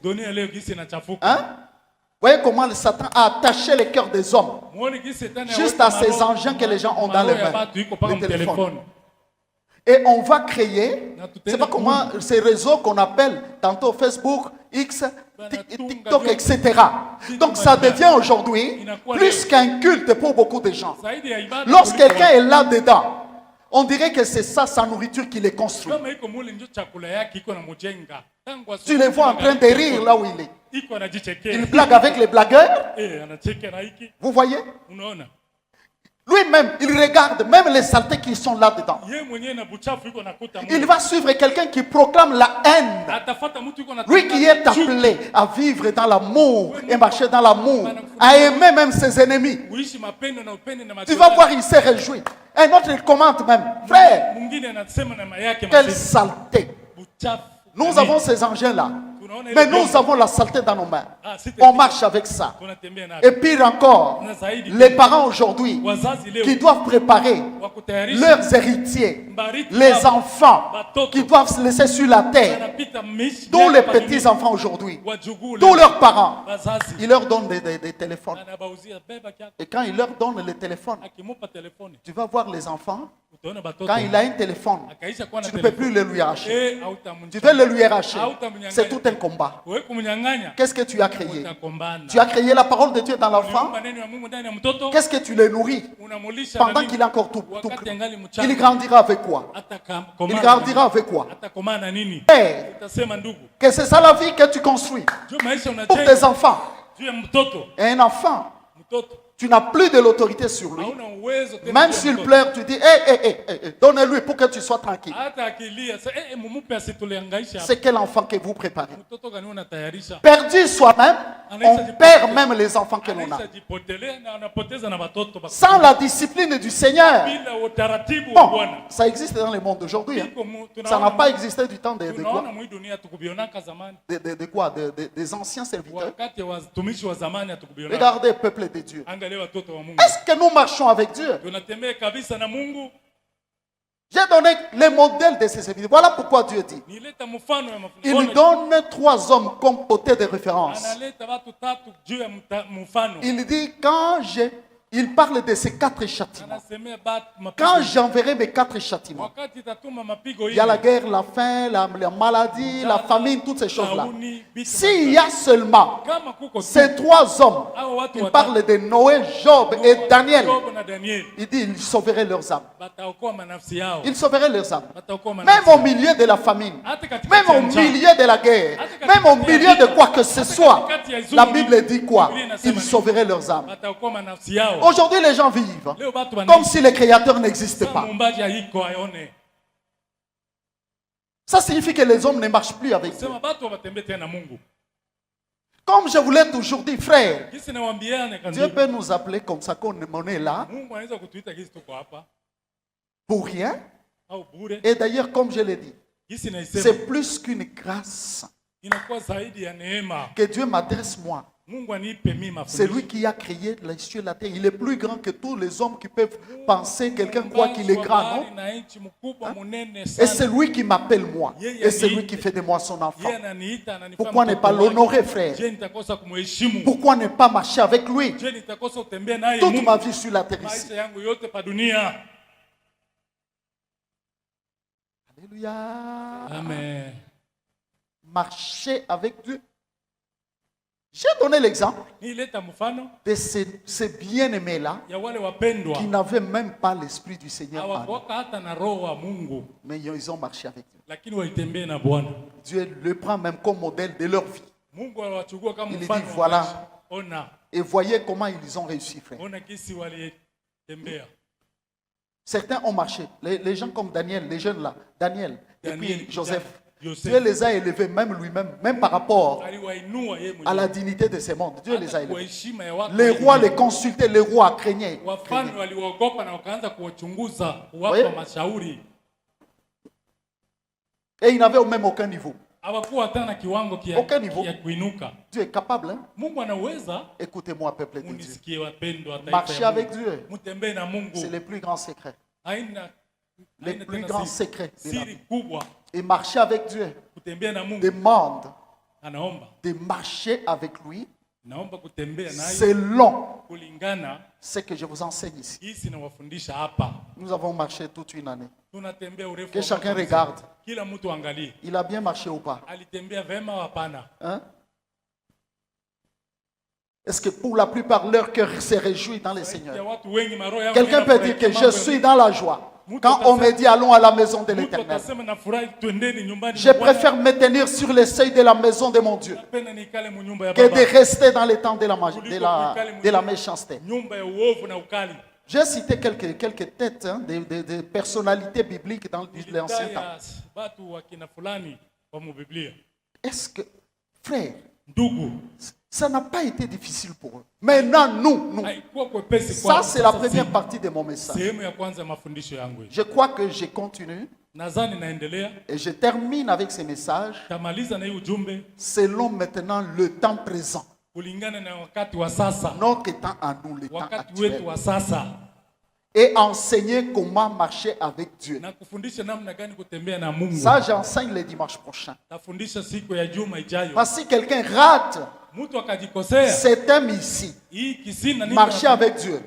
Hein? Vous voyez comment le Satan a attaché les cœurs des hommes. Juste à ces engins que les gens ont dans les mains. Les téléphones. Et on va créer, c'est pas comment ces réseaux qu'on appelle tantôt Facebook, X, TikTok, etc. Donc ça devient aujourd'hui plus qu'un culte pour beaucoup de gens. Lorsque quelqu'un est là-dedans, on dirait que c'est ça sa nourriture qui les construit. Tu les vois en train de rire là où il est. Il blague avec les blagueurs. Vous voyez? Lui-même, il regarde même les saletés qui sont là-dedans. Il va suivre quelqu'un qui proclame la haine. Lui qui est appelé à vivre dans l'amour et marcher dans l'amour, à aimer même ses ennemis. Tu vas voir, il s'est réjoui. Un autre, il commente même. Frère, quelle saleté. Nous avons ces engins-là. Mais nous avons la saleté dans nos mains. On marche avec ça. Et pire encore, les parents aujourd'hui qui doivent préparer leurs héritiers, les enfants qui doivent se laisser sur la terre, tous les petits enfants aujourd'hui, tous leurs parents, ils leur donnent des téléphones. Et quand ils leur donnent les téléphones, tu vas voir les enfants. Quand il a un téléphone, tu ne peux plus le lui arracher. Tu veux le lui arracher. C'est tout un combat. Qu'est-ce que tu as créé? Tu as créé la parole de Dieu dans l'enfant. Qu'est-ce que tu le nourris pendant qu'il est encore tout petit? Il grandira avec quoi? Il grandira avec quoi? Que c'est ça la vie que tu construis pour tes enfants. Et un enfant, tu n'as plus de l'autorité sur lui. Même s'il pleure, tu dis, donne-lui pour que tu sois tranquille. C'est quel enfant que vous préparez? Perdu soi-même, on perd même les enfants que l'on a. Sans la discipline du Seigneur. Bon, ça existe dans le monde d'aujourd'hui. Hein. Ça n'a pas existé du temps de quoi? Des anciens serviteurs. Regardez, peuple de Dieu. Est-ce que nous marchons avec Dieu? J'ai donné le modèle de ces serviteurs. Voilà pourquoi Dieu dit. Il donne 3 hommes comme côté de référence. Il dit, quand Il parle de ces 4 châtiments. Quand j'enverrai mes 4 châtiments, il y a la guerre, la faim, la maladie, la famine, toutes ces choses-là. S'il y a seulement ces 3 hommes, il parle de Noé, Job et Daniel, il dit ils sauveraient leurs âmes. Ils sauveraient leurs âmes. Même au milieu de la famine, même au milieu de la guerre, même au milieu de quoi que ce soit, la Bible dit quoi? Ils sauveraient leurs âmes. Aujourd'hui, les gens vivent comme si le Créateur n'existait pas. Ça signifie que les hommes ne marchent plus avec Dieu. Comme je vous l'ai toujours dit, frère, Dieu peut nous appeler comme ça qu'on est là pour rien. Et d'ailleurs, comme je l'ai dit, c'est plus qu'une grâce que Dieu m'adresse moi. C'est lui qui a créé les cieux et la terre. Il est plus grand que tous les hommes qui peuvent penser. Quelqu'un croit qu'il est grand, non? Et c'est lui qui m'appelle moi. Et c'est lui qui fait de moi son enfant. Pourquoi ne pas l'honorer, frère? Pourquoi ne pas marcher avec lui toute ma vie sur la terre ici? Alléluia. Amen. Marcher avec Dieu. J'ai donné l'exemple de ces bien-aimés-là qui n'avaient même pas l'esprit du Seigneur en eux. Mais ils ont marché avec Dieu. Dieu le prend même comme modèle de leur vie. Il dit voilà. Et voyez comment ils ont réussi, frère. Certains ont marché. Les gens comme Daniel, les jeunes là, Daniel et puis Joseph. Dieu les a élevés, même lui-même, même par rapport à la dignité de ce monde. Dieu les a élevés. Les rois les consultaient, les rois craignaient. Et ils n'avaient même aucun niveau. Aucun niveau. Dieu est capable. Hein? Écoutez-moi, peuple de Dieu. Marcher avec Dieu, c'est le plus grand secret. Les plus grands secrets de la vie. Et marcher avec Dieu demande de marcher avec lui selon ce que je vous enseigne ici. Nous avons marché toute une année. Que chacun regarde. Il a bien marché ou pas? Hein? Est-ce que pour la plupart leur cœur se réjouit dans le Seigneur? Quelqu'un peut dire que je suis dans la joie. Quand on me dit allons à la maison de l'Éternel, je préfère me tenir sur les seuils de la maison de mon Dieu que de rester dans les temps de la méchanceté. J'ai cité quelques têtes de personnalités bibliques dans l'Ancien temps. Est-ce que, frère, ça n'a pas été difficile pour eux. Maintenant, nous. Ça, c'est la première partie de mon message. Je crois que je continue. Et je termine avec ces messages selon maintenant le temps présent. Notre temps à nous, le temps actuel. Et enseigner comment marcher avec Dieu. Ça, j'enseigne le dimanche prochain. Parce que si quelqu'un rate cet homme ici, marcher avec Dieu,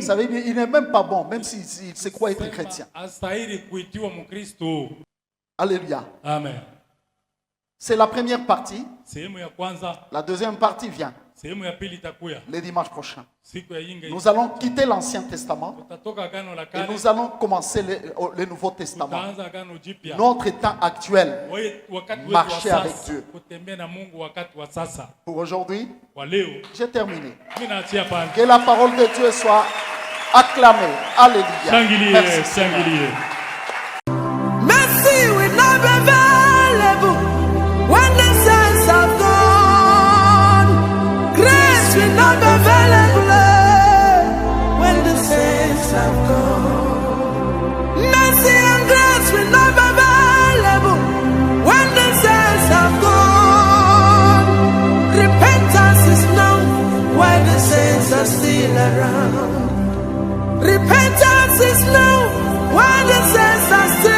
ça veut dire qu'il n'est même pas bon, même s'il se croit être chrétien. Alléluia. Amen. C'est la première partie. La deuxième partie vient le dimanche prochain. Nous allons quitter l'Ancien Testament et nous allons commencer le Nouveau Testament. Notre temps actuel, marcher avec Dieu. Pour aujourd'hui, j'ai terminé. Que la parole de Dieu soit acclamée. Alléluia. Merci. Mercy will not be available when the saints are gone. Grace will not be available when the saints are gone. Mercy and grace will not be available when the saints are gone. Repentance is known while the saints are still around. Repentance is known while the saints are still